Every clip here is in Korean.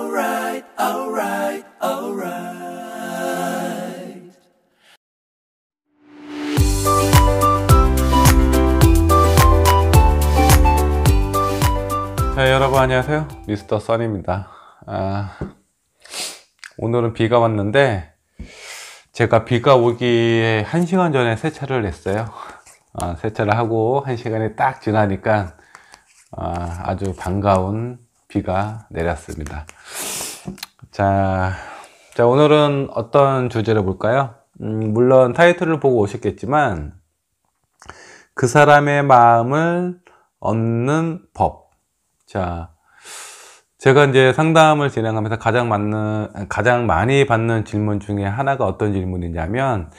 alright, alright, alright. 자, 여러분 안녕하세요. 미스터 써니입니다. 오늘은 비가 왔는데 제가 비가 오기 1시간 전에 세차를 했어요. 세차를 하고 1시간이 딱 지나니까 아주 반가운 비가 내렸습니다. 자, 오늘은 어떤 주제를 볼까요? 물론 타이틀을 보고 오셨겠지만 그 사람의 마음을 얻는 법. 자, 제가 이제 상담을 진행하면서 가장 많이 받는 질문 중에 하나가 어떤 질문이냐면,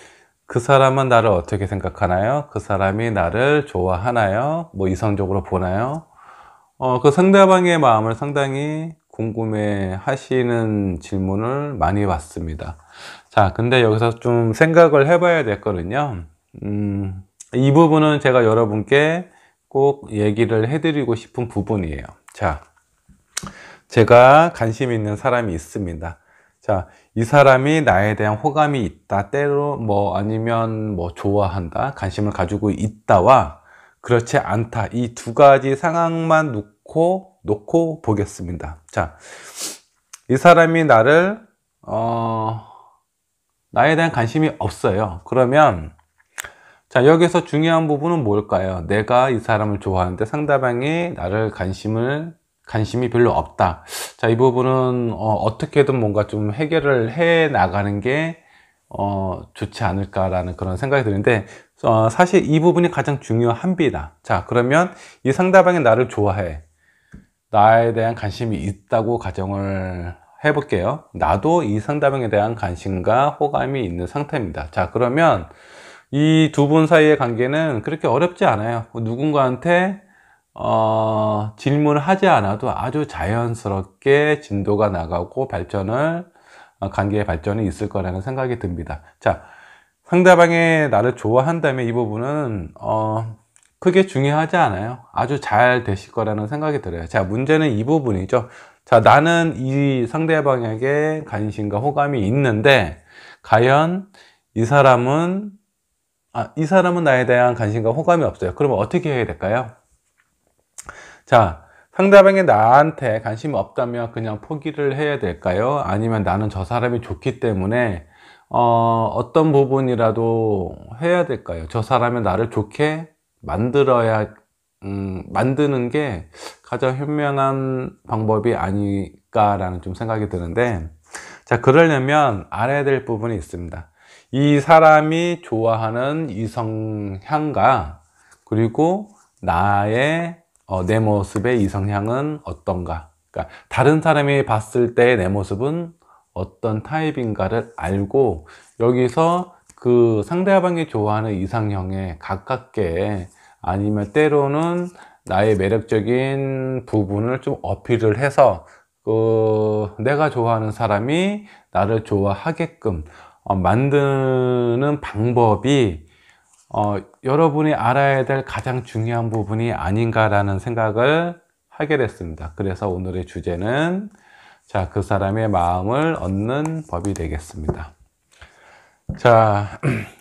그 사람은 나를 어떻게 생각하나요? 그 사람이 나를 좋아하나요? 뭐 이성적으로 보나요? 그 상대방의 마음을 상당히 궁금해 하시는 질문을 많이 받습니다. 자, 근데 여기서 좀 생각을 해봐야 됐거든요. 이 부분은 제가 여러분께 꼭 얘기를 해드리고 싶은 부분이에요. 자, 제가 관심 있는 사람이 있습니다. 자, 이 사람이 나에 대한 호감이 있다, 때로 아니면 좋아한다, 관심을 가지고 있다와 그렇지 않다, 이 두 가지 상황만 놓고 보겠습니다. 자, 이 사람이 나에 대한 관심이 없어요. 그러면 자, 여기서 중요한 부분은 뭘까요? 내가 이 사람을 좋아하는데 상대방이 나를 관심이 별로 없다. 자, 이 부분은 어떻게든 뭔가 좀 해결을 해 나가는 게 좋지 않을까라는 그런 생각이 드는데, 사실 이 부분이 가장 중요합니다. 자, 그러면 이 상대방이 나를 좋아해, 나에 대한 관심이 있다고 가정을 해볼게요. 나도 이 상대방에 대한 관심과 호감이 있는 상태입니다. 자, 그러면 이 두 분 사이의 관계는 그렇게 어렵지 않아요. 누군가한테 질문을 하지 않아도 아주 자연스럽게 진도가 나가고 관계의 발전이 있을 거라는 생각이 듭니다. 자, 상대방이 나를 좋아한다면 이 부분은 크게 중요하지 않아요. 아주 잘 되실 거라는 생각이 들어요. 자, 문제는 이 부분이죠. 자, 나는 이 상대방에게 관심과 호감이 있는데 과연 이 사람은 나에 대한 관심과 호감이 없어요. 그러면 어떻게 해야 될까요? 자, 상대방이 나한테 관심이 없다면 그냥 포기를 해야 될까요? 아니면 나는 저 사람이 좋기 때문에 어떤 부분이라도 해야 될까요? 저 사람이 나를 좋게 만드는 게 가장 현명한 방법이 아닐까라는 좀 생각이 드는데, 자, 그러려면 알아야 될 부분이 있습니다. 이 사람이 좋아하는 이성향과 그리고 내 모습의 이성향은 어떤가, 그러니까 다른 사람이 봤을 때 내 모습은 어떤 타입인가를 알고 여기서 그 상대방이 좋아하는 이상형에 가깝게, 아니면 때로는 나의 매력적인 부분을 좀 어필을 해서 내가 좋아하는 사람이 나를 좋아하게끔 만드는 방법이 여러분이 알아야 될 가장 중요한 부분이 아닌가라는 생각을 하게 됐습니다. 그래서 오늘의 주제는 자, 그 사람의 마음을 얻는 법이 되겠습니다. 자,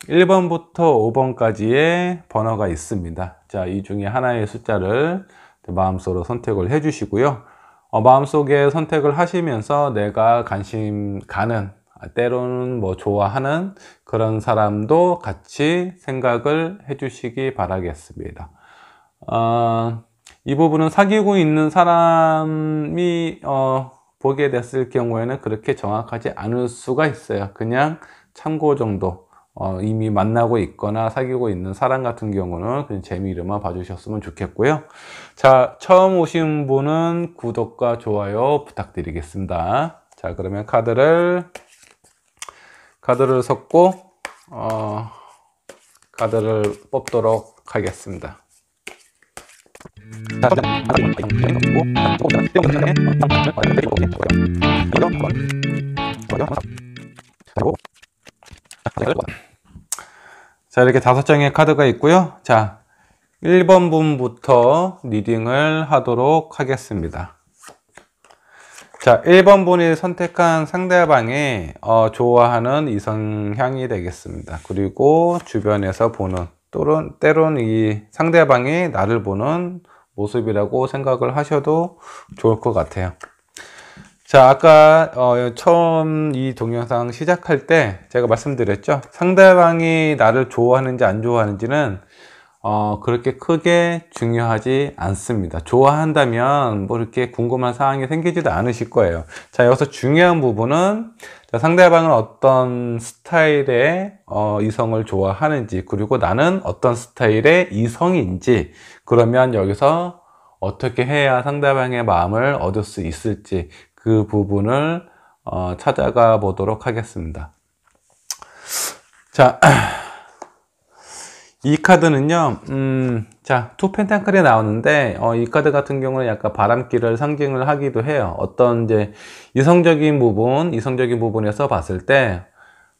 1번부터 5번까지의 번호가 있습니다. 자, 이 중에 하나의 숫자를 마음속으로 선택을 해 주시고요. 마음속에 선택을 하시면서 내가 관심 가는, 때로는 좋아하는 그런 사람도 같이 생각을 해 주시기 바라겠습니다. 이 부분은 사귀고 있는 사람이 보게 됐을 경우에는 그렇게 정확하지 않을 수가 있어요. 그냥 참고 정도, 이미 만나고 있거나 사귀고 있는 사람 같은 경우는 그냥 재미로만 봐주셨으면 좋겠고요. 자, 처음 오신 분은 구독과 좋아요 부탁드리겠습니다. 자, 그러면 카드를 섞고 카드를 뽑도록 하겠습니다. 자, 이렇게 5장의 카드가 있고요. 자, 1번 분부터 리딩을 하도록 하겠습니다. 자, 1번 분이 선택한 상대방이 좋아하는 이성향이 되겠습니다. 그리고 주변에서 보는 때론 이 상대방이 나를 보는 모습이라고 생각을 하셔도 좋을 것 같아요. 자, 아까 처음 이 동영상 시작할 때 제가 말씀드렸죠. 상대방이 나를 좋아하는지 안 좋아하는지는 그렇게 크게 중요하지 않습니다. 좋아한다면 뭐 이렇게 궁금한 사항이 생기지도 않으실 거예요. 자, 여기서 중요한 부분은 상대방은 어떤 스타일의 이성을 좋아하는지, 그리고 나는 어떤 스타일의 이성인지, 그러면 여기서 어떻게 해야 상대방의 마음을 얻을 수 있을지 그 부분을 찾아가 보도록 하겠습니다. 자, 이 카드는요, 자, 투 펜타클이 나오는데, 이 카드 같은 경우는 약간 바람기를 상징을 하기도 해요. 어떤 이제 이성적인 부분에서 봤을 때,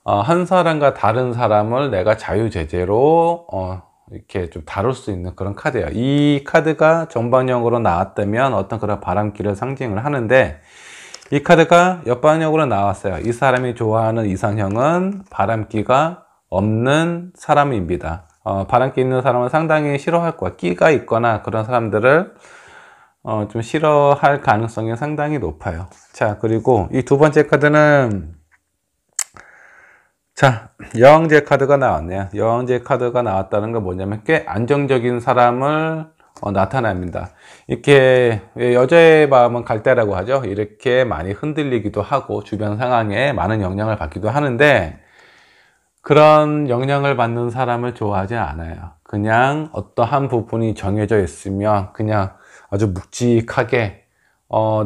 한 사람과 다른 사람을 내가 자유제재로, 이렇게 좀 다룰 수 있는 그런 카드예요. 이 카드가 전방향으로 나왔다면 어떤 그런 바람기를 상징을 하는데, 이 카드가 옆방향으로 나왔어요. 이 사람이 좋아하는 이상형은 바람기가 없는 사람입니다. 바람기 있는 사람은 상당히 싫어할 거야. 끼가 있거나 그런 사람들을 좀 싫어할 가능성이 상당히 높아요. 자, 그리고 이 두 번째 카드는, 자, 여왕제 카드가 나왔네요. 여왕제 카드가 나왔다는 건 뭐냐면 꽤 안정적인 사람을 나타납니다. 이렇게 여자의 마음은 갈대라고 하죠. 이렇게 많이 흔들리기도 하고 주변 상황에 많은 영향을 받기도 하는데, 그런 영향을 받는 사람을 좋아하지 않아요. 그냥 어떠한 부분이 정해져 있으면 그냥 아주 묵직하게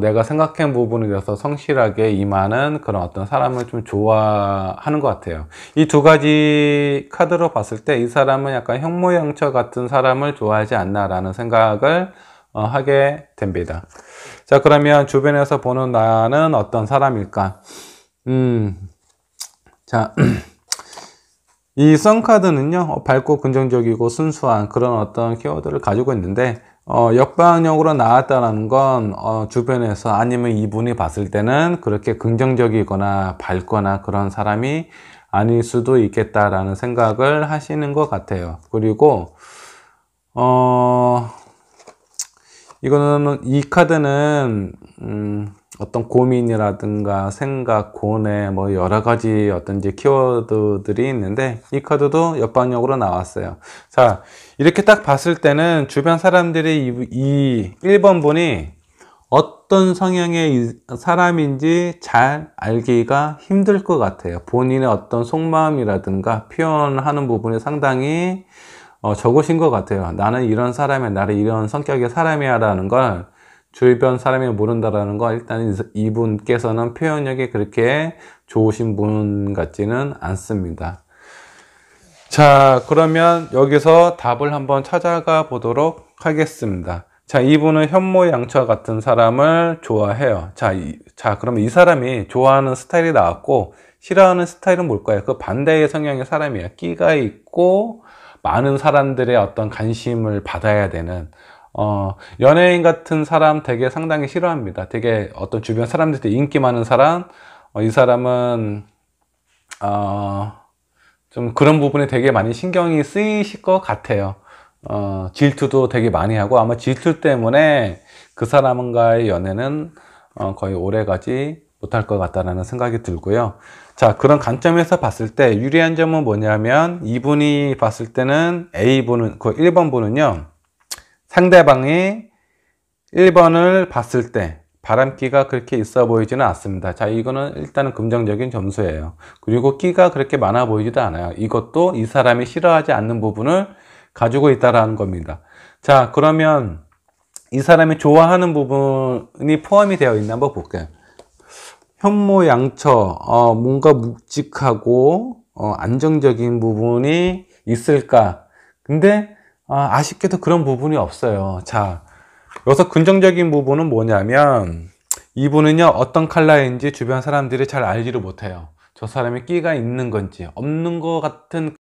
내가 생각한 부분에 대해서 성실하게 임하는 그런 어떤 사람을 좀 좋아하는 것 같아요. 이 두 가지 카드로 봤을 때 이 사람은 약간 현모양처 같은 사람을 좋아하지 않나라는 생각을 하게 됩니다. 자, 그러면 주변에서 보는 나는 어떤 사람일까? 자, 이 썬카드는요, 밝고 긍정적이고 순수한 그런 어떤 키워드를 가지고 있는데, 역방향으로 나왔다는 건, 주변에서 아니면 이분이 봤을 때는 그렇게 긍정적이거나 밝거나 그런 사람이 아닐 수도 있겠다라는 생각을 하시는 것 같아요. 그리고, 이 카드는, 어떤 고민이라든가 생각, 고뇌, 뭐 여러 가지 어떤 이제 키워드들이 있는데, 이 카드도 옆방향으로 나왔어요. 자, 이렇게 딱 봤을 때는 주변 사람들이 이 1번 분이 어떤 성향의 사람인지 잘 알기가 힘들 것 같아요. 본인의 어떤 속마음이라든가 표현하는 부분이 상당히 적으신 것 같아요. 나는 이런 사람이야, 나는 이런 성격의 사람이야 라는 걸 주변 사람이 모른다라는 거, 일단 이분께서는 표현력이 그렇게 좋으신 분 같지는 않습니다. 자, 그러면 여기서 답을 한번 찾아가 보도록 하겠습니다. 자, 이분은 현모양처 같은 사람을 좋아해요. 자, 그러면 이 사람이 좋아하는 스타일이 나왔고, 싫어하는 스타일은 뭘까요? 그 반대의 성향의 사람이에요. 끼가 있고, 많은 사람들의 어떤 관심을 받아야 되는, 연예인 같은 사람 되게 상당히 싫어합니다. 되게 어떤 주변 사람들한테 인기 많은 사람, 이 사람은, 좀 그런 부분에 되게 많이 신경이 쓰이실 것 같아요. 질투도 되게 많이 하고, 아마 질투 때문에 그 사람과의 연애는 거의 오래 가지 못할 것 같다는 생각이 들고요. 자, 그런 관점에서 봤을 때 유리한 점은 뭐냐면, 이분이 봤을 때는 A분은, 그 1번 분은요, 상대방이 1번을 봤을 때 바람기가 그렇게 있어 보이지는 않습니다. 자, 이거는 일단은 긍정적인 점수예요. 그리고 끼가 그렇게 많아 보이지도 않아요. 이것도 이 사람이 싫어하지 않는 부분을 가지고 있다라는 겁니다. 자, 그러면 이 사람이 좋아하는 부분이 포함이 되어 있나 한번 볼게요. 현모양처, 뭔가 묵직하고 안정적인 부분이 있을까? 근데 아쉽게도 그런 부분이 없어요. 자, 여기서 긍정적인 부분은 뭐냐면, 이분은요, 어떤 컬러인지 주변 사람들이 잘 알지를 못해요. 저 사람이 끼가 있는 건지 없는 것 같은.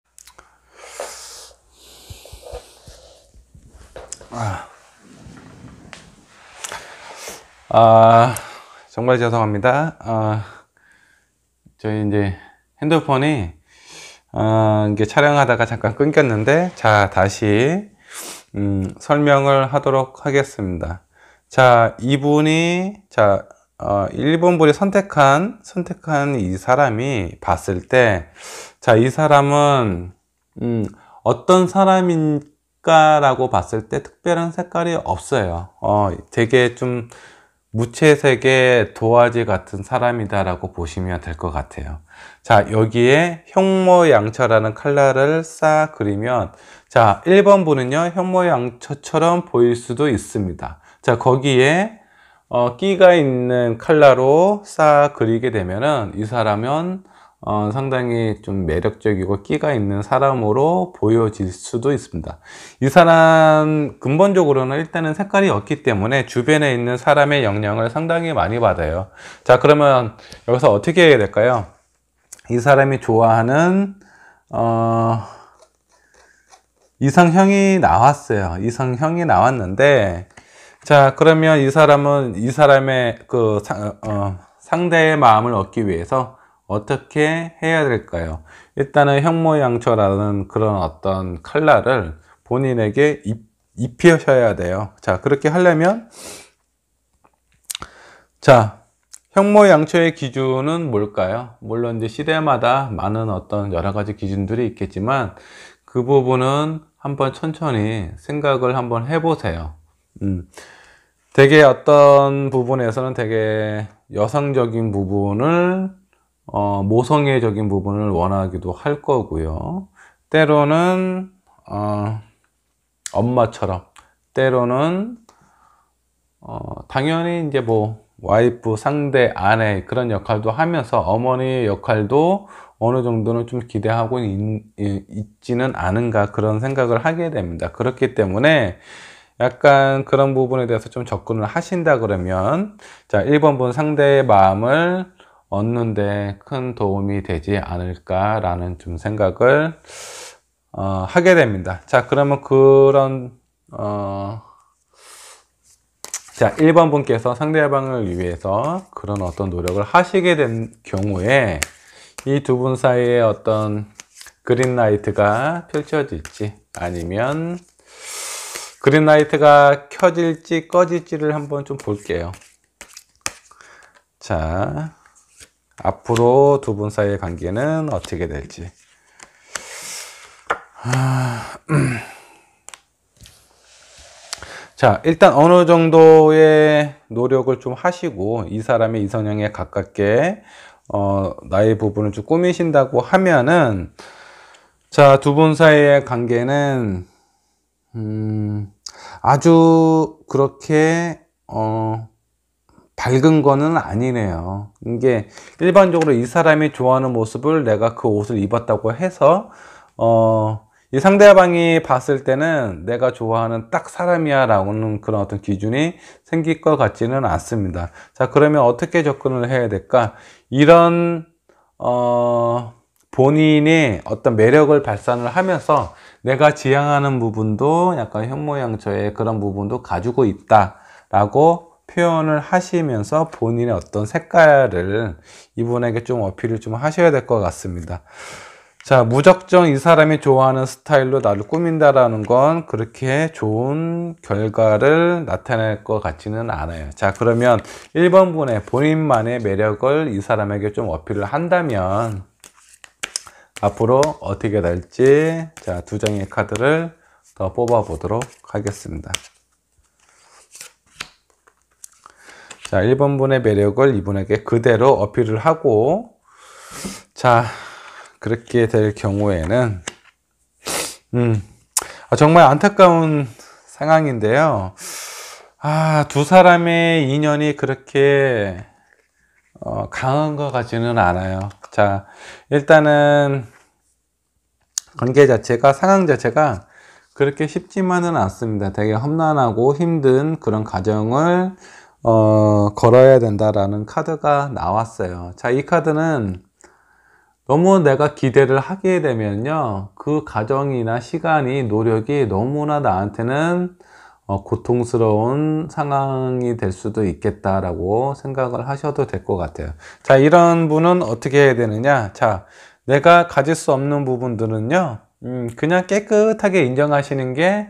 정말 죄송합니다. 저희 이제 핸드폰이 이게 촬영하다가 잠깐 끊겼는데, 자, 다시 설명을 하도록 하겠습니다. 자, 이분이, 자, 1번 분이 선택한 이 사람이 봤을 때, 자, 이 사람은, 어떤 사람인가라고 봤을 때 특별한 색깔이 없어요. 되게 좀 무채색의 도화지 같은 사람이다라고 보시면 될 것 같아요. 자, 여기에 혁모양처라는 컬러를 싹 그리면, 자, 1번 분은요, 혁모양처처럼 보일 수도 있습니다. 자, 거기에 끼가 있는 컬러로 싹 그리게 되면은 이 사람은 상당히 좀 매력적이고 끼가 있는 사람으로 보여질 수도 있습니다. 이 사람 근본적으로는 일단은 색깔이 없기 때문에 주변에 있는 사람의 영향을 상당히 많이 받아요. 자, 그러면 여기서 어떻게 해야 될까요? 이 사람이 좋아하는 이상형이 나왔어요. 이상형이 나왔는데, 자, 그러면 이 사람은 이 사람의 그 상대의 마음을 얻기 위해서 어떻게 해야 될까요? 일단은 혁모양처라는 그런 어떤 컬러를 본인에게 입히셔야 돼요. 자, 그렇게 하려면, 자, 혁모양처의 기준은 뭘까요? 물론 이제 시대마다 많은 어떤 여러 가지 기준들이 있겠지만 그 부분은 한번 천천히 생각을 한번 해보세요. 되게 어떤 부분에서는 되게 여성적인 부분을 모성애적인 부분을 원하기도 할 거고요. 때로는 엄마처럼, 때로는 당연히 이제 뭐 와이프, 상대, 아내 그런 역할도 하면서 어머니의 역할도 어느 정도는 좀 기대하고 있지는 않은가 그런 생각을 하게 됩니다. 그렇기 때문에 약간 그런 부분에 대해서 좀 접근을 하신다 그러면, 자, 1번 분 상대의 마음을 얻는데 큰 도움이 되지 않을까라는 좀 생각을 하게 됩니다. 자, 그러면 그런 자, 1번 분께서 상대방을 위해서 그런 어떤 노력을 하시게 된 경우에 이 두 분 사이에 어떤 그린라이트가 펼쳐질지 아니면 그린라이트가 켜질지 꺼질지를 한번 좀 볼게요. 자, 앞으로 두 분 사이의 관계는 어떻게 될지. 자, 일단 어느 정도의 노력을 좀 하시고 이 사람의 이성향에 가깝게 나의 부분을 좀 꾸미신다고 하면은, 자, 두 분 사이의 관계는 아주 그렇게 밝은 거는 아니네요. 이게 일반적으로 이 사람이 좋아하는 모습을 내가 그 옷을 입었다고 해서 이 상대방이 봤을 때는 내가 좋아하는 딱 사람이야 라는 그런 어떤 기준이 생길 것 같지는 않습니다. 자, 그러면 어떻게 접근을 해야 될까? 이런 본인이 어떤 매력을 발산을 하면서 내가 지향하는 부분도 약간 혁모양처의 그런 부분도 가지고 있다 라고 표현을 하시면서 본인의 어떤 색깔을 이분에게 좀 어필을 좀 하셔야 될 것 같습니다. 자, 무작정 이 사람이 좋아하는 스타일로 나를 꾸민다라는 건 그렇게 좋은 결과를 나타낼 것 같지는 않아요. 자, 그러면 1번 분의 본인만의 매력을 이 사람에게 좀 어필을 한다면 앞으로 어떻게 될지, 자, 두 장의 카드를 더 뽑아 보도록 하겠습니다. 자, 1번 분의 매력을 이분에게 그대로 어필을 하고, 자, 그렇게 될 경우에는 정말 안타까운 상황인데요. 두 사람의 인연이 그렇게 강한 것 같지는 않아요. 자, 일단은 관계 자체가, 상황 자체가 그렇게 쉽지만은 않습니다. 되게 험난하고 힘든 그런 과정을 걸어야 된다라는 카드가 나왔어요. 자, 이 카드는 너무 내가 기대를 하게 되면요, 그 과정이나 시간이, 노력이 너무나 나한테는 고통스러운 상황이 될 수도 있겠다라고 생각을 하셔도 될 것 같아요. 자, 이런 분은 어떻게 해야 되느냐? 자, 내가 가질 수 없는 부분들은요, 그냥 깨끗하게 인정하시는 게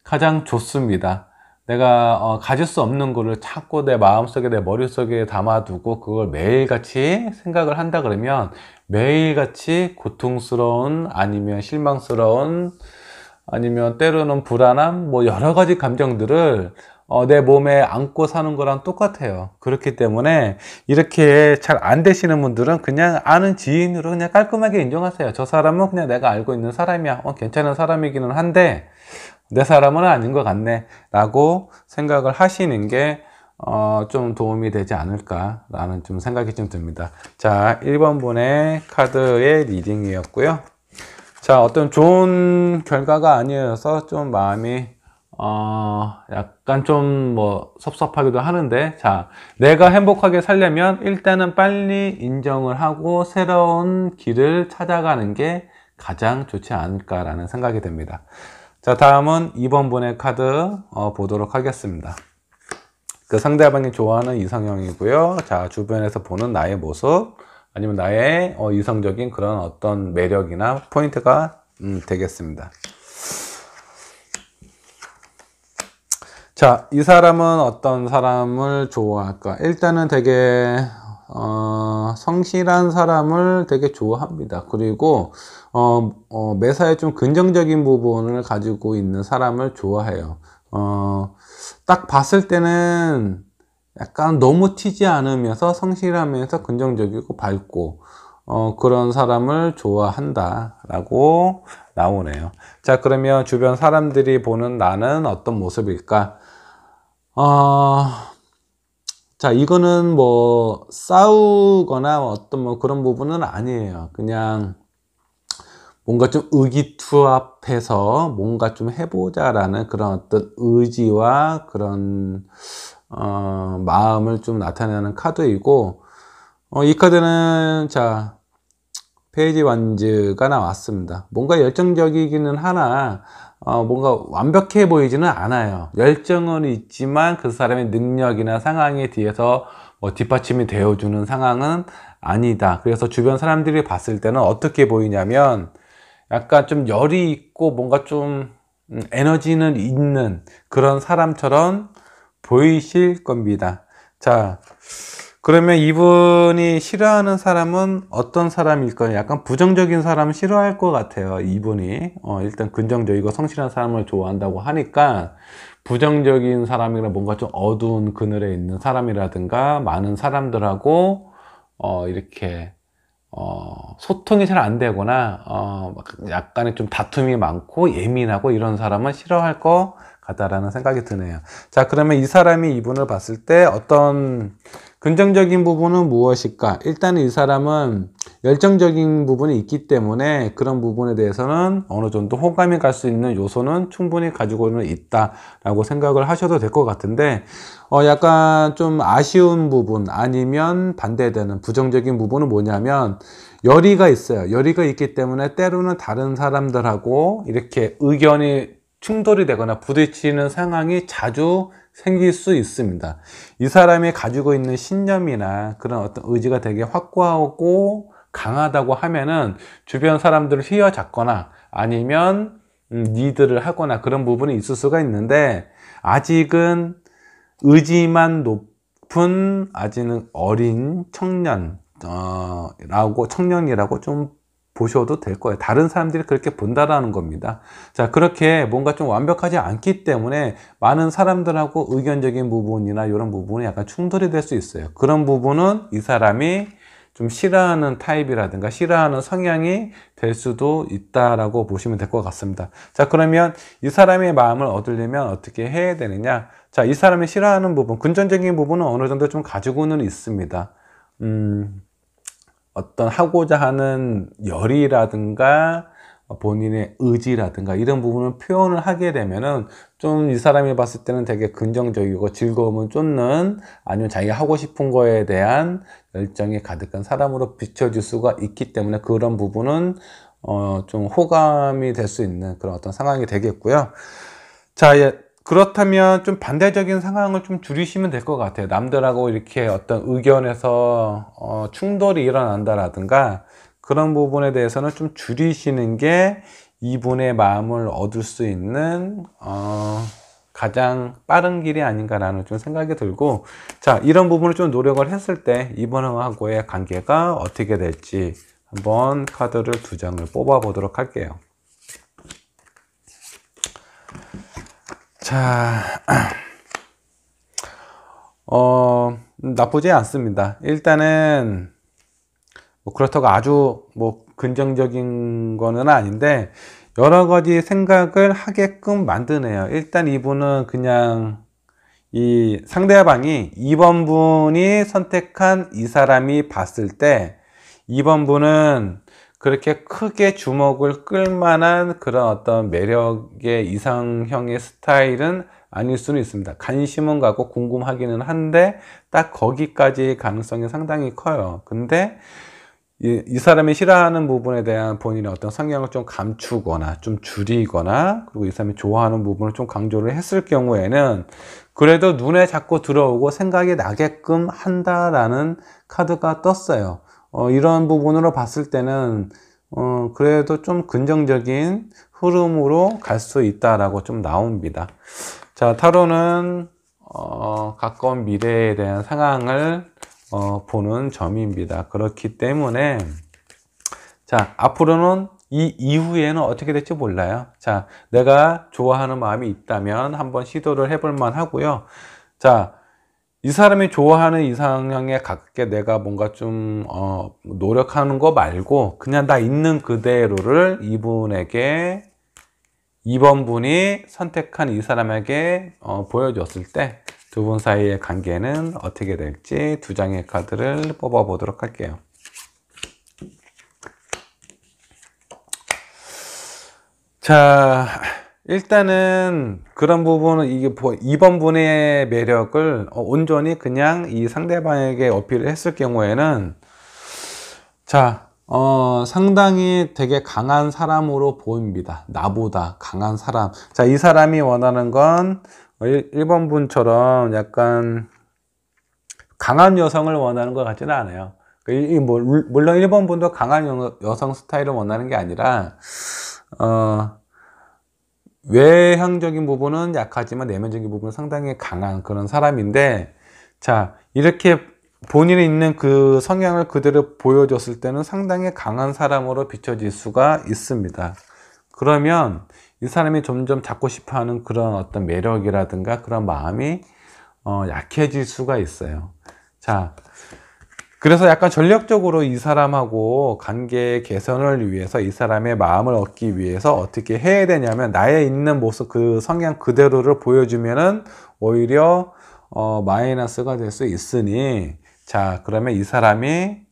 가장 좋습니다. 내가 가질 수 없는 거를 자꾸 내 마음속에, 내 머릿속에 담아두고 그걸 매일같이 생각을 한다 그러면 매일같이 고통스러운, 아니면 실망스러운, 아니면 때로는 불안함, 뭐 여러 가지 감정들을 내 몸에 안고 사는 거랑 똑같아요. 그렇기 때문에 이렇게 잘 안 되시는 분들은 그냥 아는 지인으로 그냥 깔끔하게 인정하세요. 저 사람은 그냥 내가 알고 있는 사람이야. 괜찮은 사람이기는 한데 내 사람은 아닌 것 같네 라고 생각을 하시는 게 좀 도움이 되지 않을까 라는 좀 생각이 좀 듭니다. 자, 1번 분의 카드의 리딩이었고요. 자, 어떤 좋은 결과가 아니어서 좀 마음이 약간 좀 뭐 섭섭하기도 하는데, 자, 내가 행복하게 살려면 일단은 빨리 인정을 하고 새로운 길을 찾아가는 게 가장 좋지 않을까라는 생각이 듭니다. 자, 다음은 2번 분의 카드 보도록 하겠습니다. 그 상대방이 좋아하는 이상형이고요. 자, 주변에서 보는 나의 모습, 아니면 나의 이성적인 그런 어떤 매력이나 포인트가 되겠습니다. 자, 이 사람은 어떤 사람을 좋아할까? 일단은 되게 성실한 사람을 되게 좋아합니다. 그리고 매사에 좀 긍정적인 부분을 가지고 있는 사람을 좋아해요. 딱 봤을 때는 약간 너무 튀지 않으면서 성실하면서 긍정적이고 밝고 그런 사람을 좋아한다 라고 나오네요. 자, 그러면 주변 사람들이 보는 나는 어떤 모습일까? 자, 이거는 뭐 싸우거나 어떤 뭐 그런 부분은 아니에요. 그냥 뭔가 좀 의기투합해서 뭔가 좀 해보자라는 그런 어떤 의지와 그런 마음을 좀 나타내는 카드이고, 이 카드는 자, 페이지 완즈가 나왔습니다. 뭔가 열정적이기는 하나 뭔가 완벽해 보이지는 않아요. 열정은 있지만 그 사람의 능력이나 상황에 뒤에서 뭐 뒷받침이 되어주는 상황은 아니다. 그래서 주변 사람들이 봤을 때는 어떻게 보이냐면 약간 좀 열이 있고 뭔가 좀 에너지는 있는 그런 사람처럼 보이실 겁니다. 자, 그러면 이분이 싫어하는 사람은 어떤 사람일까요? 약간 부정적인 사람 싫어할 것 같아요. 이분이 일단 긍정적이고 성실한 사람을 좋아한다고 하니까 부정적인 사람이나 뭔가 좀 어두운 그늘에 있는 사람이라든가 많은 사람들하고 이렇게 소통이 잘 안 되거나 약간의 좀 다툼이 많고 예민하고 이런 사람은 싫어할 것 같다라는 생각이 드네요. 자, 그러면 이 사람이 이분을 봤을 때 어떤 긍정적인 부분은 무엇일까? 일단 이 사람은 열정적인 부분이 있기 때문에 그런 부분에 대해서는 어느 정도 호감이 갈 수 있는 요소는 충분히 가지고는 있다라고 생각을 하셔도 될 것 같은데, 약간 좀 아쉬운 부분 아니면 반대되는 부정적인 부분은 뭐냐면 열의가 있어요. 열의가 있기 때문에 때로는 다른 사람들하고 이렇게 의견이 충돌이 되거나 부딪히는 상황이 자주 생길 수 있습니다. 이 사람이 가지고 있는 신념이나 그런 어떤 의지가 되게 확고하고 강하다고 하면은 주변 사람들을 휘어잡거나 아니면 리드를 하거나 그런 부분이 있을 수가 있는데, 아직은 의지만 높은 아직은 어린 청년이라고 좀 보셔도 될 거예요. 다른 사람들이 그렇게 본다라는 겁니다. 자, 그렇게 뭔가 좀 완벽하지 않기 때문에 많은 사람들하고 의견적인 부분이나 이런 부분이 약간 충돌이 될 수 있어요. 그런 부분은 이 사람이 좀 싫어하는 타입이라든가 싫어하는 성향이 될 수도 있다라고 보시면 될 것 같습니다. 자, 그러면 이 사람의 마음을 얻으려면 어떻게 해야 되느냐? 자, 이 사람이 싫어하는 부분, 금전적인 부분은 어느 정도 좀 가지고는 있습니다. 어떤 하고자 하는 열이라든가 본인의 의지라든가 이런 부분을 표현을 하게 되면은 좀 이 사람이 봤을 때는 되게 긍정적이고 즐거움을 쫓는, 아니면 자기가 하고 싶은 거에 대한 열정이 가득한 사람으로 비춰질 수가 있기 때문에 그런 부분은 좀 호감이 될 수 있는 그런 어떤 상황이 되겠고요. 자, 그렇다면 좀 반대적인 상황을 좀 줄이시면 될 것 같아요. 남들하고 이렇게 어떤 의견에서 충돌이 일어난다라든가 그런 부분에 대해서는 좀 줄이시는 게 이분의 마음을 얻을 수 있는 가장 빠른 길이 아닌가라는 좀 생각이 들고, 자, 이런 부분을 좀 노력을 했을 때 이분하고의 관계가 어떻게 될지 한번 카드를 2장을 뽑아 보도록 할게요. 자, 나쁘지 않습니다. 일단은 뭐 그렇다고 아주 뭐 긍정적인 거는 아닌데 여러 가지 생각을 하게끔 만드네요. 일단 이분은 그냥 이 상대방이 2번 분이 선택한 이 사람이 봤을 때 2번 분은 그렇게 크게 주목을 끌 만한 그런 어떤 매력의 이상형의 스타일은 아닐 수는 있습니다. 관심은 가고 궁금하기는 한데 딱 거기까지 가능성이 상당히 커요. 근데 이 사람이 싫어하는 부분에 대한 본인의 어떤 성향을 좀 감추거나 좀 줄이거나, 그리고 이 사람이 좋아하는 부분을 좀 강조를 했을 경우에는 그래도 눈에 자꾸 들어오고 생각이 나게끔 한다라는 카드가 떴어요. 이런 부분으로 봤을 때는 그래도 좀 긍정적인 흐름으로 갈 수 있다라고 좀 나옵니다. 자, 타로는 가까운 미래에 대한 상황을 보는 점입니다. 그렇기 때문에 자, 앞으로는 이 이후에는 어떻게 될지 몰라요. 자, 내가 좋아하는 마음이 있다면 한번 시도를 해볼 만 하고요. 자, 이 사람이 좋아하는 이상형에 가깝게 내가 뭔가 좀 노력하는 거 말고 그냥 나 있는 그대로를 이분에게 2번 분이 선택한 이 사람에게 보여줬을 때 두 분 사이의 관계는 어떻게 될지 2장의 카드를 뽑아 보도록 할게요. 자, 일단은 그런 부분은 이게 2번 분의 매력을 온전히 그냥 이 상대방에게 어필을 했을 경우에는 자, 상당히 되게 강한 사람으로 보입니다. 나보다 강한 사람. 자, 이 사람이 원하는 건 1번 분처럼 약간 강한 여성을 원하는 것 같지는 않아요. 물론 1번 분도 강한 여성 스타일을 원하는 게 아니라 외형적인 부분은 약하지만 내면적인 부분은 상당히 강한 그런 사람인데, 자, 이렇게 본인이 있는 그 성향을 그대로 보여줬을 때는 상당히 강한 사람으로 비춰질 수가 있습니다. 그러면 이 사람이 점점 잡고 싶어 하는 그런 어떤 매력이라든가 그런 마음이 약해질 수가 있어요. 자, 그래서 약간 전략적으로 이 사람하고 관계 개선을 위해서 이 사람의 마음을 얻기 위해서 어떻게 해야 되냐면 나의 있는 모습 그 성향 그대로를 보여주면은 오히려 마이너스가 될 수 있으니, 자, 그러면 이 사람이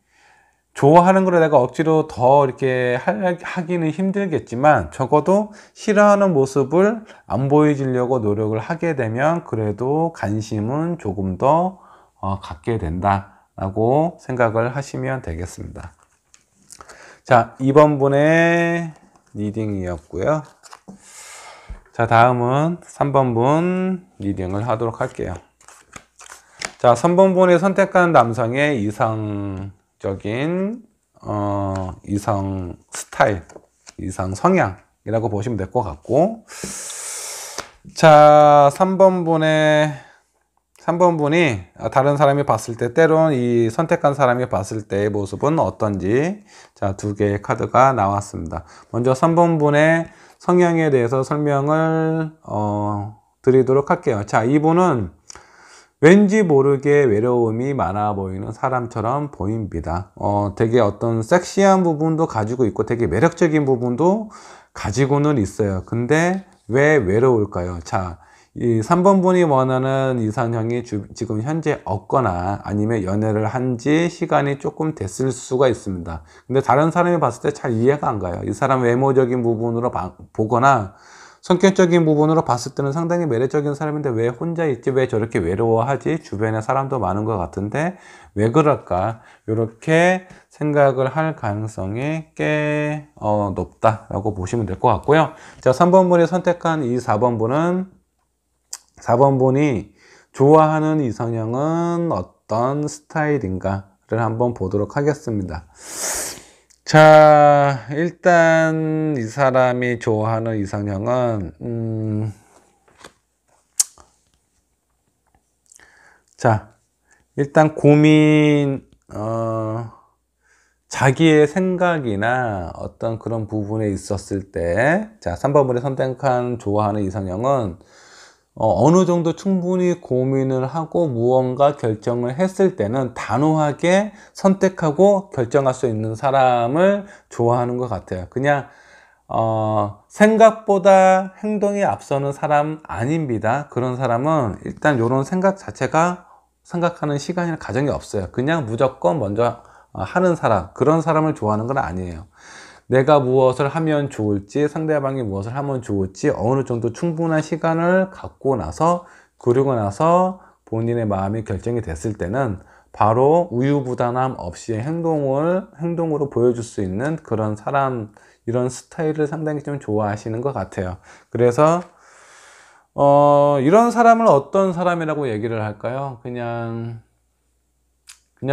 좋아하는 걸 내가 억지로 더 이렇게 하기는 힘들겠지만 적어도 싫어하는 모습을 안 보여주려고 노력을 하게 되면 그래도 관심은 조금 더 갖게 된다 라고 생각을 하시면 되겠습니다. 자, 2번 분의 리딩이었고요. 자, 다음은 3번 분 리딩을 하도록 할게요. 자, 3번 분이 선택한 남성의 이상적인 이상 스타일, 이상 성향이라고 보시면 될 것 같고, 자, 3번 분이 다른 사람이 봤을 때, 때론 이 선택한 사람이 봤을 때의 모습은 어떤지, 자, 2개의 카드가 나왔습니다. 먼저 3번 분의 성향에 대해서 설명을 드리도록 할게요. 자, 이분은 왠지 모르게 외로움이 많아 보이는 사람처럼 보입니다. 되게 어떤 섹시한 부분도 가지고 있고 되게 매력적인 부분도 가지고는 있어요. 근데 왜 외로울까요? 자, 이 3번 분이 원하는 이상형이 지금 현재 없거나 아니면 연애를 한 지 시간이 조금 됐을 수가 있습니다. 근데 다른 사람이 봤을 때 잘 이해가 안 가요. 이 사람 외모적인 부분으로 보거나 성격적인 부분으로 봤을 때는 상당히 매력적인 사람인데 왜 혼자 있지? 왜 저렇게 외로워하지? 주변에 사람도 많은 것 같은데 왜 그럴까? 이렇게 생각을 할 가능성이 꽤 높다라고 보시면 될 것 같고요. 자, 3번 분이 선택한 이 4번 분은 4번 분이 좋아하는 이상형은 어떤 스타일인가를 한번 보도록 하겠습니다. 자, 일단 이 사람이 좋아하는 이상형은 자, 일단 자기의 생각이나 어떤 그런 부분에 있었을 때, 자, 3번 분이 선택한 좋아하는 이상형은 어느 정도 충분히 고민을 하고 무언가 결정을 했을 때는 단호하게 선택하고 결정할 수 있는 사람을 좋아하는 것 같아요. 그냥 생각보다 행동이 앞서는 사람 아닙니다. 그런 사람은 일단 이런 생각 자체가 생각하는 시간이나 가정이 없어요. 그냥 무조건 먼저 하는 사람, 그런 사람을 좋아하는 건 아니에요. 내가 무엇을 하면 좋을지, 상대방이 무엇을 하면 좋을지 어느 정도 충분한 시간을 갖고 나서, 그러고 나서 본인의 마음이 결정이 됐을 때는 바로 우유부단함 없이 행동으로 보여줄 수 있는 그런 사람, 이런 스타일을 상당히 좀 좋아하시는 것 같아요. 그래서 이런 사람을 어떤 사람이라고 얘기를 할까요? 그냥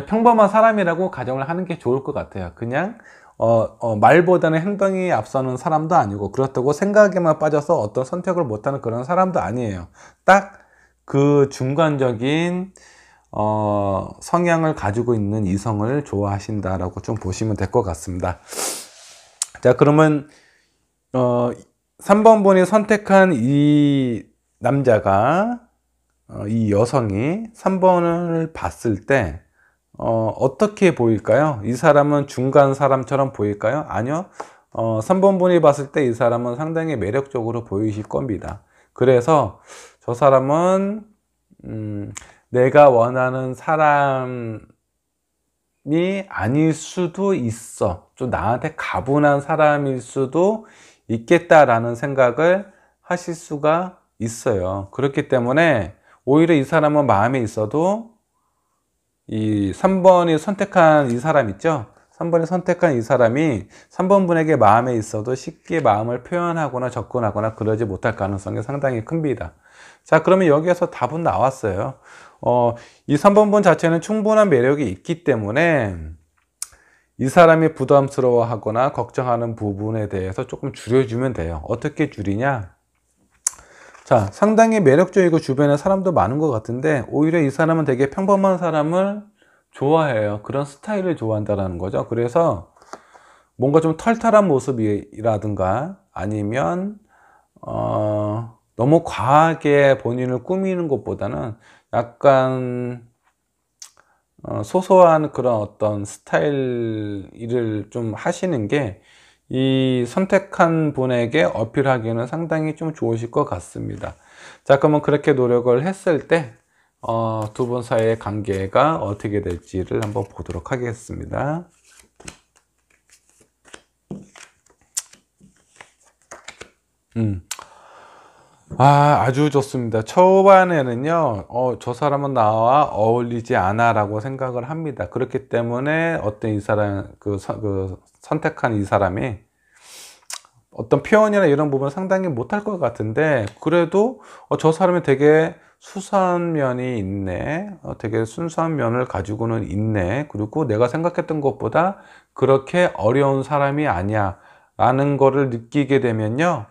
평범한 사람이라고 가정을 하는 게 좋을 것 같아요. 그냥 말보다는 행동이 앞서는 사람도 아니고, 그렇다고 생각에만 빠져서 어떤 선택을 못하는 그런 사람도 아니에요. 딱 그 중간적인 성향을 가지고 있는 이성을 좋아하신다라고 좀 보시면 될 것 같습니다. 자, 그러면 3번 분이 선택한 이 남자가, 이 여성이 3번을 봤을 때 어떻게 보일까요? 이 사람은 중간 사람처럼 보일까요? 아니요. 3번 분이 봤을 때 이 사람은 상당히 매력적으로 보이실 겁니다. 그래서 저 사람은 내가 원하는 사람이 아닐 수도 있어. 좀 나한테 가분한 사람일 수도 있겠다라는 생각을 하실 수가 있어요. 그렇기 때문에 오히려 이 사람은 마음에 있어도 이 3번이 선택한 이 사람 있죠? 3번이 선택한 이 사람이 3번 분에게 마음에 있어도 쉽게 마음을 표현하거나 접근하거나 그러지 못할 가능성이 상당히 큽니다. 자, 그러면 여기에서 답은 나왔어요. 이 3번 분 자체는 충분한 매력이 있기 때문에 이 사람이 부담스러워하거나 걱정하는 부분에 대해서 조금 줄여주면 돼요. 어떻게 줄이냐? 자, 상당히 매력적이고 주변에 사람도 많은 것 같은데 오히려 이 사람은 되게 평범한 사람을 좋아해요. 그런 스타일을 좋아한다는 거죠. 그래서 뭔가 좀 털털한 모습이라든가 아니면 너무 과하게 본인을 꾸미는 것보다는 약간 소소한 그런 어떤 스타일을 좀 하시는 게 이 선택한 분에게 어필하기는 상당히 좀 좋으실 것 같습니다. 자, 그러면 그렇게 노력을 했을 때 두 분 사이의 관계가 어떻게 될지를 한번 보도록 하겠습니다. 아주 좋습니다. 초반에는요, 저 사람은 나와 어울리지 않아 라고 생각을 합니다. 그렇기 때문에 어떤 이 사람, 선택한 이 사람이 어떤 표현이나 이런 부분은 상당히 못할 것 같은데, 그래도 저 사람이 되게 수수한 면이 있네. 되게 순수한 면을 가지고는 있네. 그리고 내가 생각했던 것보다 그렇게 어려운 사람이 아니야. 라는 거를 느끼게 되면요,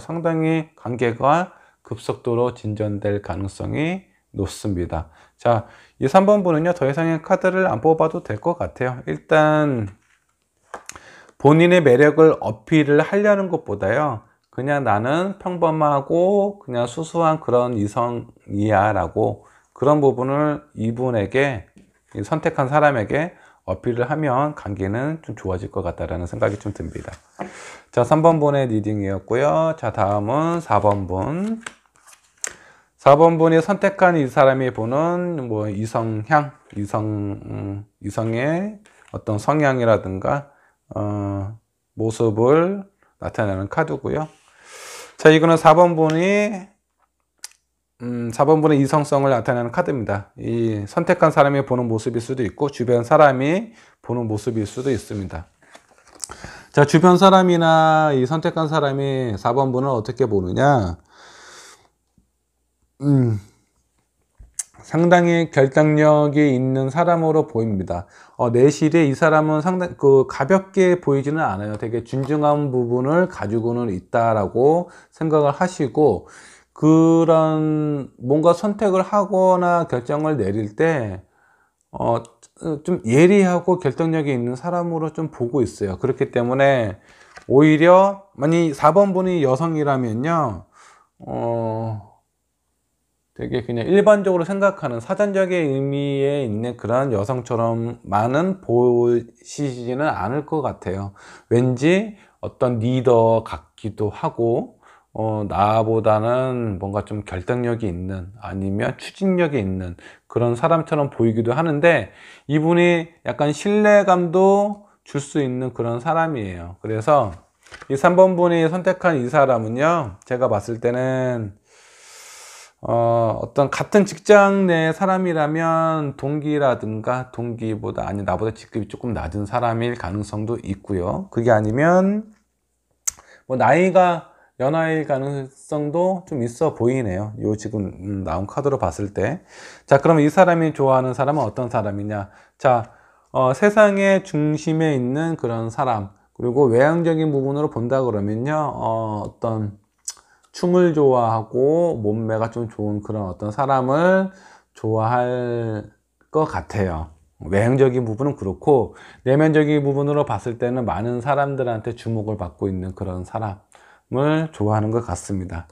상당히 관계가 급속도로 진전될 가능성이 높습니다. 자, 이 3번 분은요, 더 이상의 카드를 안 뽑아도 될 것 같아요. 일단, 본인의 매력을 어필을 하려는 것보다요, 그냥 나는 평범하고 그냥 수수한 그런 이성이야 라고 그런 부분을 이분에게, 선택한 사람에게 어필을 하면 관계는 좀 좋아질 것 같다라는 생각이 좀 듭니다. 자, 3번 분의 리딩이었고요. 자, 다음은 4번 분. 4번 분이 선택한 이 사람이 보는 뭐 이성의 어떤 성향이라든가 모습을 나타내는 카드고요. 자, 이거는 4번 분의 이성성을 나타내는 카드입니다. 이 선택한 사람이 보는 모습일 수도 있고 주변 사람이 보는 모습일 수도 있습니다. 자, 주변 사람이나 이 선택한 사람이 4번 분을 어떻게 보느냐? 상당히 결정력이 있는 사람으로 보입니다. 내실에 이 사람은 상당히 가볍게 보이지는 않아요. 되게 준중한 부분을 가지고는 있다라고 생각을 하시고, 그런 뭔가 선택을 하거나 결정을 내릴 때 좀 예리하고 결정력이 있는 사람으로 좀 보고 있어요. 그렇기 때문에 오히려 만약 4번 분이 여성이라면요, 되게 그냥 일반적으로 생각하는 사전적인 의미에 있는 그런 여성처럼만은 보시지는 않을 것 같아요. 왠지 어떤 리더 같기도 하고, 나보다는 뭔가 좀 결정력이 있는, 아니면 추진력이 있는 그런 사람처럼 보이기도 하는데, 이분이 약간 신뢰감도 줄 수 있는 그런 사람이에요. 그래서 이 3번 분이 선택한 이 사람은요, 제가 봤을 때는 어떤 같은 직장 내 사람이라면 동기라든가, 동기보다 아니 나보다 직급이 조금 낮은 사람일 가능성도 있고요. 그게 아니면 뭐 나이가 연하일 가능성도 좀 있어 보이네요. 요 지금 나온 카드로 봤을 때. 자, 그러면 이 사람이 좋아하는 사람은 어떤 사람이냐? 자, 세상의 중심에 있는 그런 사람, 그리고 외향적인 부분으로 본다 그러면요, 어떤 춤을 좋아하고 몸매가 좀 좋은 그런 어떤 사람을 좋아할 것 같아요. 외형적인 부분은 그렇고, 내면적인 부분으로 봤을 때는 많은 사람들한테 주목을 받고 있는 그런 사람을 좋아하는 것 같습니다.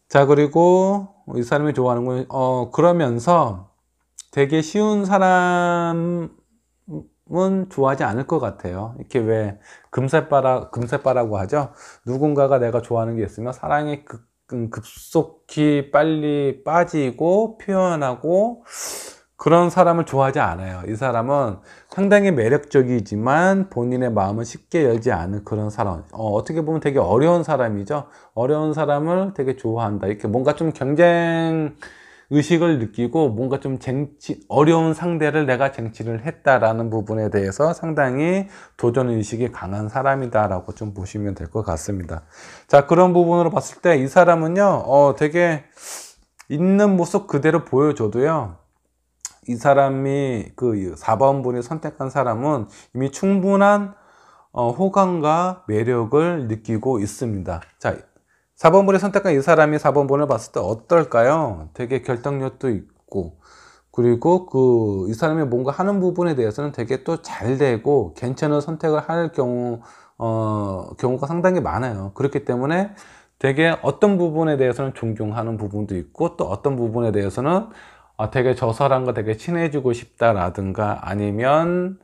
자, 그리고 이 사람이 좋아하는 건 그러면서 되게 쉬운 사람은 좋아하지 않을 것 같아요. 이렇게 왜 금세빠라고 하죠. 누군가가 내가 좋아하는 게 있으면 사랑에 급속히 빨리 빠지고 표현하고 그런 사람을 좋아하지 않아요. 이 사람은 상당히 매력적이지만 본인의 마음을 쉽게 열지 않은 그런 사람. 어떻게 보면 되게 어려운 사람이죠. 어려운 사람을 되게 좋아한다. 이렇게 뭔가 좀 경쟁 의식을 느끼고 뭔가 좀 어려운 상대를 내가 쟁취를 했다라는 부분에 대해서 상당히 도전 의식이 강한 사람이다라고 좀 보시면 될 것 같습니다. 자, 그런 부분으로 봤을 때 이 사람은요, 되게 있는 모습 그대로 보여줘도요, 이 사람이 그 4번 분이 선택한 사람은 이미 충분한 호감과 매력을 느끼고 있습니다. 자, 4번 분이 선택한 이 사람이 4번 분을 봤을 때 어떨까요? 되게 결정력도 있고, 그리고 이 사람이 뭔가 하는 부분에 대해서는 되게 또 잘 되고 괜찮은 선택을 할 경우가 상당히 많아요. 그렇기 때문에 되게 어떤 부분에 대해서는 존경하는 부분도 있고, 또 어떤 부분에 대해서는 되게 저 사람과 되게 친해지고 싶다라든가, 아니면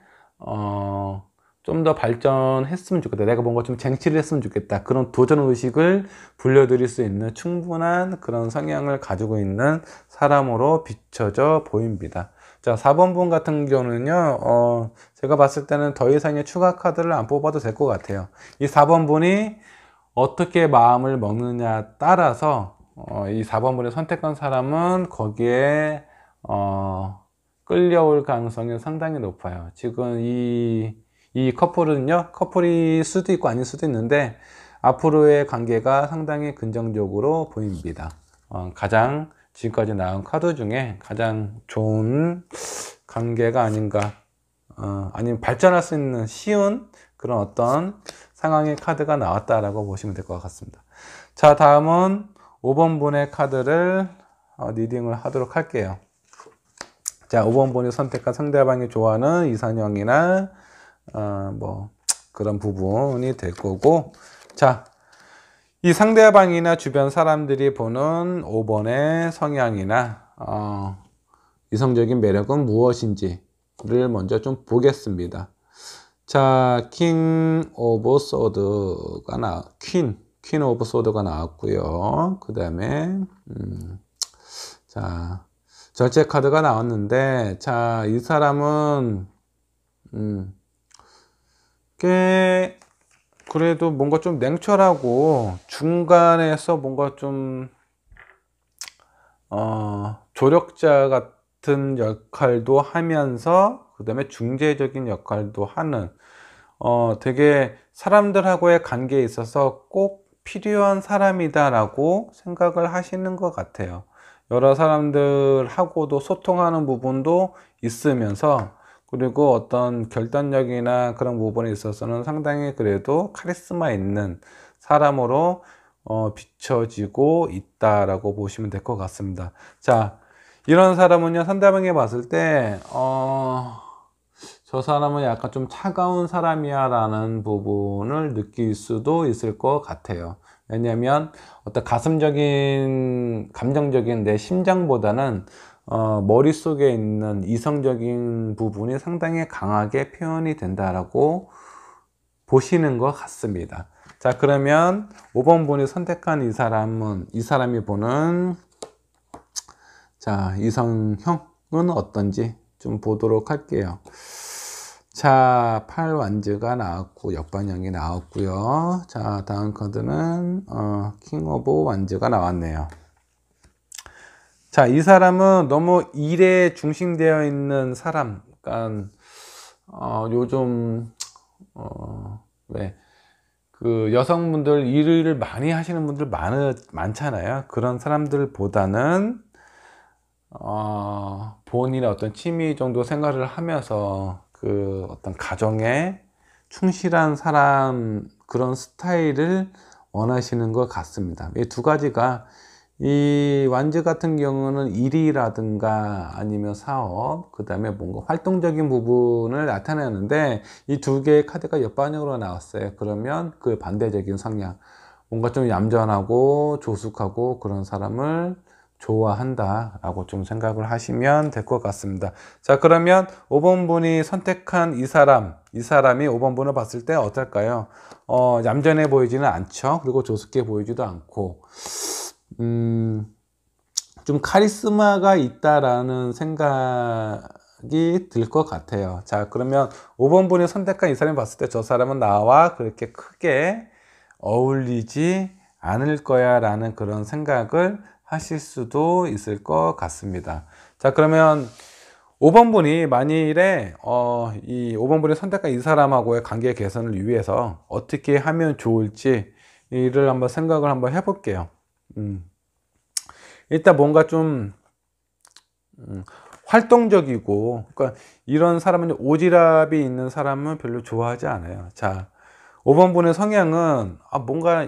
좀 더 발전했으면 좋겠다, 내가 뭔가 좀 쟁취를 했으면 좋겠다, 그런 도전 의식을 불려드릴 수 있는 충분한 그런 성향을 가지고 있는 사람으로 비춰져 보입니다. 자, 4번 분 같은 경우는요, 제가 봤을 때는 더 이상의 추가 카드를 안 뽑아도 될 것 같아요. 이 4번 분이 어떻게 마음을 먹느냐 따라서 이 4번 분이 선택한 사람은 거기에 끌려올 가능성이 상당히 높아요. 지금 이 커플은요, 커플일 수도 있고 아닐 수도 있는데 앞으로의 관계가 상당히 긍정적으로 보입니다. 가장 지금까지 나온 카드 중에 가장 좋은 관계가 아닌가, 아니면 발전할 수 있는 쉬운 그런 어떤 상황의 카드가 나왔다라고 보시면 될 것 같습니다. 자, 다음은 5번 분의 카드를 리딩을 하도록 할게요. 자, 5번 분이 선택한 상대방이 좋아하는 이상형이나 뭐 그런 부분이 될 거고, 자, 이 상대방이나 주변 사람들이 보는 5번의 성향이나 이성적인 매력은 무엇인지를 먼저 좀 보겠습니다. 자, 킹 오브 소드가 퀸 오브 소드가 나왔고요. 그 다음에 자, 절제 카드가 나왔는데, 자, 이 사람은 꽤 그래도 뭔가 좀 냉철하고 중간에서 뭔가 좀 조력자 같은 역할도 하면서 그 다음에 중재적인 역할도 하는 되게 사람들하고의 관계에 있어서 꼭 필요한 사람이다 라고 생각을 하시는 것 같아요. 여러 사람들하고도 소통하는 부분도 있으면서, 그리고 어떤 결단력이나 그런 부분에 있어서는 상당히 그래도 카리스마 있는 사람으로 비춰지고 있다라고 보시면 될 것 같습니다. 자, 이런 사람은요, 상대방이 봤을 때 저 사람은 약간 좀 차가운 사람이야 라는 부분을 느낄 수도 있을 것 같아요. 왜냐하면 어떤 가슴적인 감정적인 내 심장보다는 머릿속에 있는 이성적인 부분이 상당히 강하게 표현이 된다라고 보시는 것 같습니다. 자, 그러면 5번 분이 선택한 이 사람이 보는, 자, 이성형은 어떤지 좀 보도록 할게요. 자, 8완즈가 나왔고 역반영이 나왔고요. 자, 다음 카드는 킹 오브 완즈가 나왔네요. 자, 이 사람은 너무 일에 중심되어 있는 사람. 그러니까 요즘 왜 그 여성분들 일을 많이 하시는 분들 많잖아요. 그런 사람들보다는 본인의 어떤 취미 정도 생활을 하면서 그 어떤 가정에 충실한 사람, 그런 스타일을 원하시는 것 같습니다. 이 두 가지가, 이 완즈 같은 경우는 일이라든가 아니면 사업, 그 다음에 뭔가 활동적인 부분을 나타내는데, 이 두 개의 카드가 옆반영으로 나왔어요. 그러면 그 반대적인 성향, 뭔가 좀 얌전하고 조숙하고 그런 사람을 좋아한다 라고 좀 생각을 하시면 될 것 같습니다. 자, 그러면 5번 분이 선택한 이 사람이 5번 분을 봤을 때 어떨까요? 얌전해 보이지는 않죠. 그리고 조숙해 보이지도 않고, 좀 카리스마가 있다라는 생각이 들 것 같아요. 자, 그러면 5번 분이 선택한 이 사람이 봤을 때 저 사람은 나와 그렇게 크게 어울리지 않을 거야 라는 그런 생각을 하실 수도 있을 것 같습니다. 자, 그러면 5번 분이 만일에 이 5번 분이 선택한 이 사람하고의 관계 개선을 위해서 어떻게 하면 좋을지 이를 한번 생각을 한번 해볼게요. 일단 뭔가 좀 활동적이고, 그러니까 이런 사람은 오지랖이 있는 사람은 별로 좋아하지 않아요. 자, 5번 분의 성향은 뭔가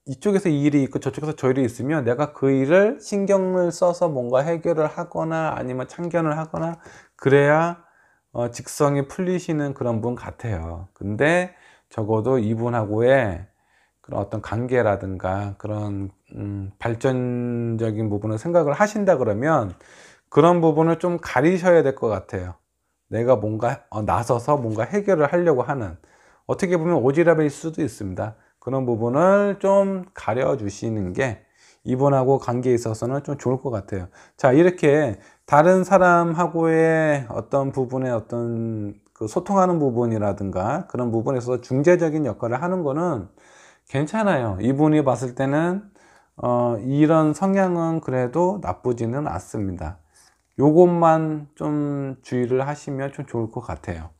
이쪽에서 이 일이 있고 저쪽에서 저 일이 있으면 내가 그 일을 신경을 써서 뭔가 해결을 하거나 아니면 참견을 하거나 그래야 직성이 풀리시는 그런 분 같아요. 근데 적어도 이분하고의 그런 어떤 관계라든가 그런 발전적인 부분을 생각을 하신다 그러면 그런 부분을 좀 가리셔야 될 것 같아요. 내가 뭔가 나서서 뭔가 해결을 하려고 하는, 어떻게 보면 오지랖일 수도 있습니다. 그런 부분을 좀 가려주시는 게 이분하고 관계에 있어서는 좀 좋을 것 같아요. 자, 이렇게 다른 사람하고의 어떤 부분에 어떤 그 소통하는 부분이라든가 그런 부분에서 중재적인 역할을 하는 거는 괜찮아요. 이분이 봤을 때는 이런 성향은 그래도 나쁘지는 않습니다. 요것만 좀 주의를 하시면 좀 좋을 것 같아요.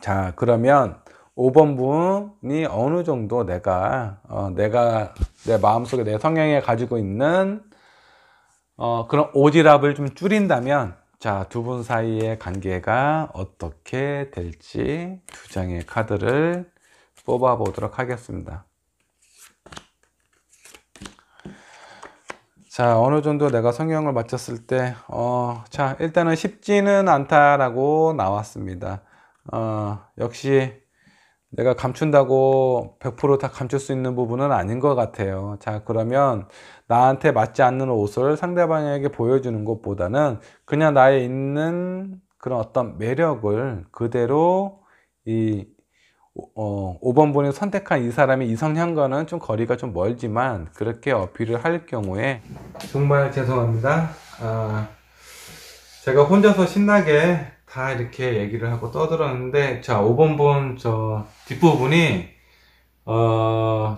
자, 그러면 5번 분이 어느 정도 내가 내 마음속에 내 성향에 가지고 있는 그런 오지랖을 좀 줄인다면, 자, 두 분 사이의 관계가 어떻게 될지 두 장의 카드를 뽑아 보도록 하겠습니다. 자, 어느 정도 내가 성향을 맞췄을 때 자, 일단은 쉽지는 않다라고 나왔습니다. 역시 내가 감춘다고 100% 다 감출 수 있는 부분은 아닌 것 같아요. 자, 그러면 나한테 맞지 않는 옷을 상대방에게 보여주는 것보다는 그냥 나에 있는 그런 어떤 매력을 그대로 5번 분이 선택한 이 사람이 이성향과는 좀 거리가 좀 멀지만 그렇게 어필을 할 경우에, 정말 죄송합니다. 제가 혼자서 신나게 다 이렇게 얘기를 하고 떠들었는데, 자, 5번 분 저 뒷부분이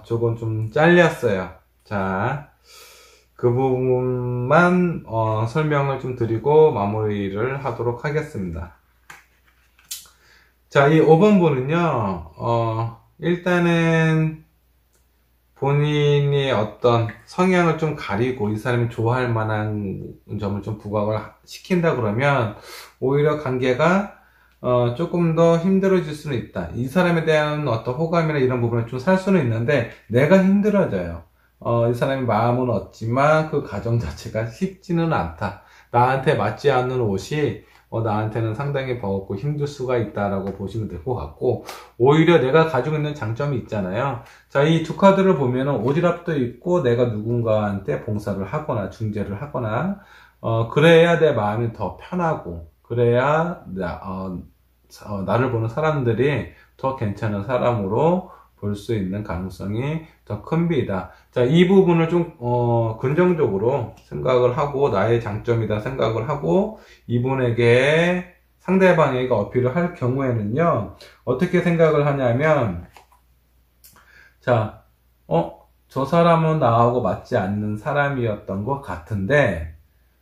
조금 좀 잘렸어요. 자, 그 부분만 설명을 좀 드리고 마무리를 하도록 하겠습니다. 자, 이 5번 분은요 일단은 본인의 어떤 성향을 좀 가리고 이 사람이 좋아할 만한 점을 좀 부각을 시킨다 그러면 오히려 관계가 조금 더 힘들어질 수는 있다. 이 사람에 대한 어떤 호감이나 이런 부분을 좀 살 수는 있는데 내가 힘들어져요. 이 사람이 마음은 얻지만 그 과정 자체가 쉽지는 않다. 나한테 맞지 않는 옷이 나한테는 상당히 버겁고 힘들 수가 있다라고 보시면 될 것 같고, 오히려 내가 가지고 있는 장점이 있잖아요. 자, 이 두 카드를 보면은 오지랖도 있고 내가 누군가한테 봉사를 하거나 중재를 하거나 그래야 내 마음이 더 편하고 그래야 나를 보는 사람들이 더 괜찮은 사람으로 볼 수 있는 가능성이 더 큽니다. 자, 이 부분을 좀 긍정적으로 생각을 하고 나의 장점이다 생각을 하고 이분에게 상대방에게 어필을 할 경우에는요, 어떻게 생각을 하냐면, 자, 저 사람은 나하고 맞지 않는 사람이었던 것 같은데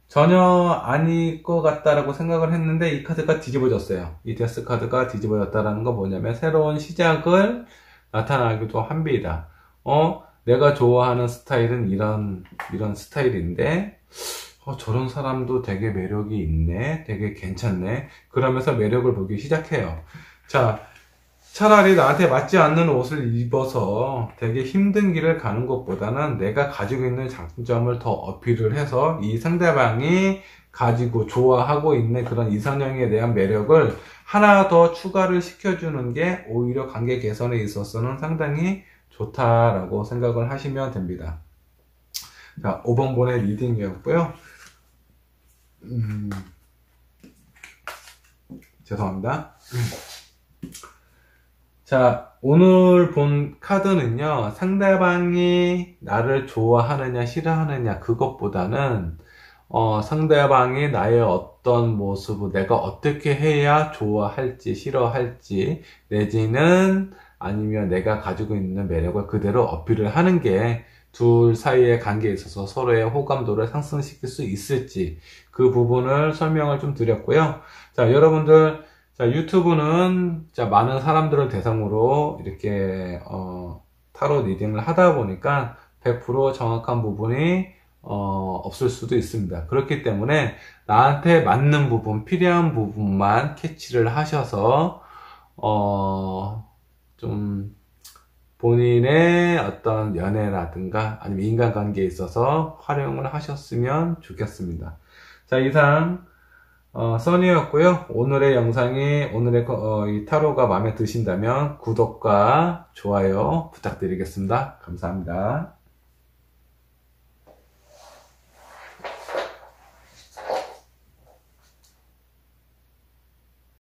전혀 아닐 것 같다라고 생각을 했는데 이 카드가 뒤집어졌어요. 이 데스 카드가 뒤집어졌다라는 건 뭐냐면 새로운 시작을 나타나기도 합니다. 내가 좋아하는 스타일은 이런 스타일인데 저런 사람도 되게 매력이 있네, 되게 괜찮네, 그러면서 매력을 보기 시작해요. 자, 차라리 나한테 맞지 않는 옷을 입어서 되게 힘든 길을 가는 것보다는 내가 가지고 있는 장점을 더 어필을 해서 이 상대방이 가지고 좋아하고 있는 그런 이상형에 대한 매력을 하나 더 추가를 시켜주는 게 오히려 관계 개선에 있어서는 상당히 좋다라고 생각을 하시면 됩니다. 자, 5번 번의 리딩이었고요. 죄송합니다. 자, 오늘 본 카드는요, 상대방이 나를 좋아하느냐 싫어하느냐 그것보다는 상대방이 나의 어떤 모습을 내가 어떻게 해야 좋아할지 싫어할지 내지는 아니면 내가 가지고 있는 매력을 그대로 어필을 하는 게 둘 사이의 관계에 있어서 서로의 호감도를 상승시킬 수 있을지 그 부분을 설명을 좀 드렸고요. 자, 여러분들, 자, 유튜브는 많은 사람들을 대상으로 이렇게 타로 리딩을 하다 보니까 100% 정확한 부분이 없을 수도 있습니다. 그렇기 때문에 나한테 맞는 부분, 필요한 부분만 캐치를 하셔서 좀 본인의 어떤 연애라든가 아니면 인간관계에 있어서 활용을 하셨으면 좋겠습니다. 자, 이상 써니였고요. 오늘의 영상이 오늘의 이 타로가 마음에 드신다면 구독과 좋아요 부탁드리겠습니다. 감사합니다.